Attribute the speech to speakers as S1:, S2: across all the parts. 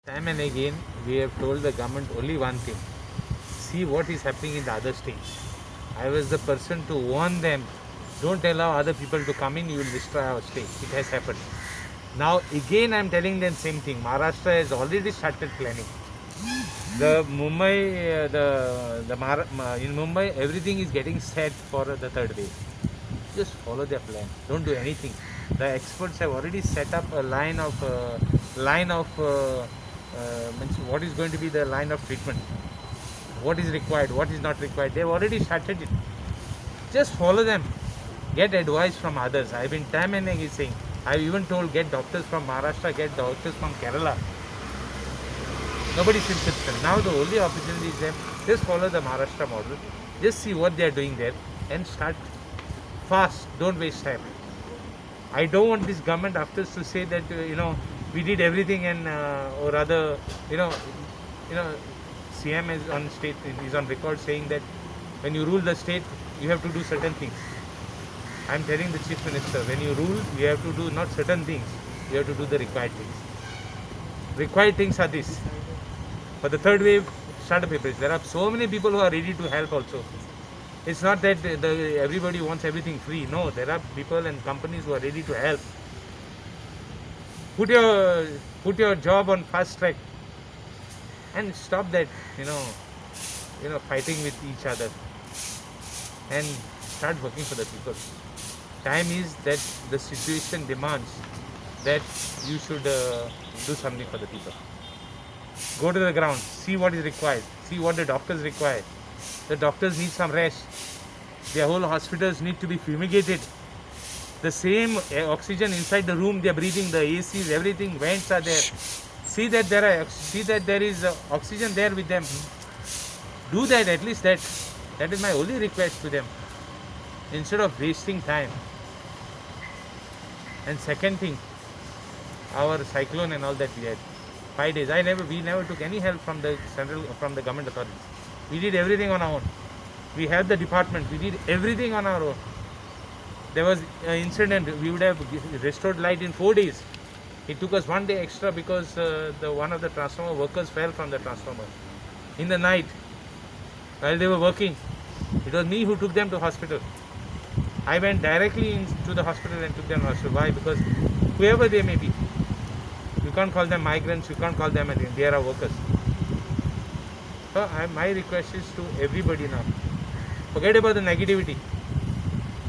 S1: Time and again, we have told the government only one thing. See what is happening in the other states. I was the person to warn them. Don't allow other people to come in, you will destroy our state. It has happened. Now again I am telling them same thing. Maharashtra has already started planning. The Mumbai, in Mumbai, everything is getting set for the third wave. Just follow their plan. Don't do anything. The experts have already set up a means what is going to be the line of treatment, what is required, what is not required. They've already started it. Just follow them. Get advice from others. I've been time and again saying. I've even told get doctors from Maharashtra, get doctors from Kerala. Nobody seems interested. Now the only opportunity is there. Just follow the Maharashtra model. Just see what they are doing there and start fast. Don't waste time. I don't want this government after to say that we did everything and or rather CM is on record saying that when you rule the state you have to do certain things. I am telling the Chief Minister, when you rule you have to do not certain things, you have to do the required things. Required things are this. For the third wave, startup papers. There are so many people who are ready to help also. It's not that everybody wants everything free. No, there are people and companies who are ready to help. Put your job on fast track and stop that fighting with each other and start working for the people. Time is that the situation demands that you should do something for the people. Go to the ground, see what is required, see what the doctors require. The doctors need some rest. Their whole hospitals need to be fumigated. The same oxygen inside the room they are breathing, the ACs, everything, vents are there. See that there is oxygen there with them. Do that, at least that. That is my only request to them. Instead of wasting time. And second thing, our cyclone and all that we had. 5 days. We never took any help from the government authorities. We did everything on our own. We had the department. We did everything on our own. There was an incident. We would have restored light in 4 days. It took us 1 day extra because one of the transformer workers fell from the transformer in the night while they were working. It was me who took them to hospital. I went directly into the hospital and took them to hospital. Why? Because whoever they may be, you can't call them migrants, you can't call them anything. They are our workers. So my request is to everybody now. Forget about the negativity.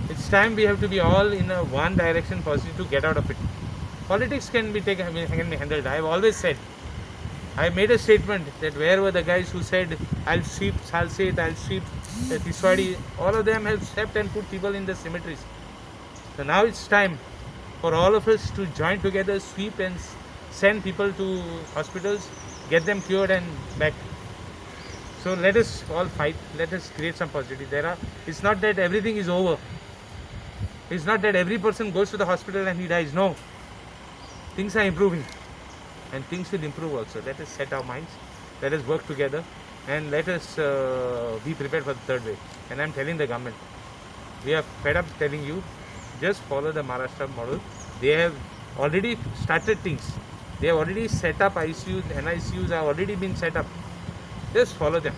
S1: It's time we have to be all in a one direction positive to get out of it. Politics can be handled. I have always said, I made a statement that where were the guys who said, I'll sweep Salsette, I'll sweep Tiswadi, all of them have stepped and put people in the cemeteries. So now it's time for all of us to join together, sweep and send people to hospitals, get them cured and back. So let us all fight, let us create some positivity. It's not that everything is over. It's not that every person goes to the hospital and he dies. No. Things are improving. And things will improve also. Let us set our minds. Let us work together. And let us be prepared for the third wave. And I am telling the government, we are fed up telling you, just follow the Maharashtra model. They have already started things. They have already set up ICUs, NICUs have already been set up. Just follow them.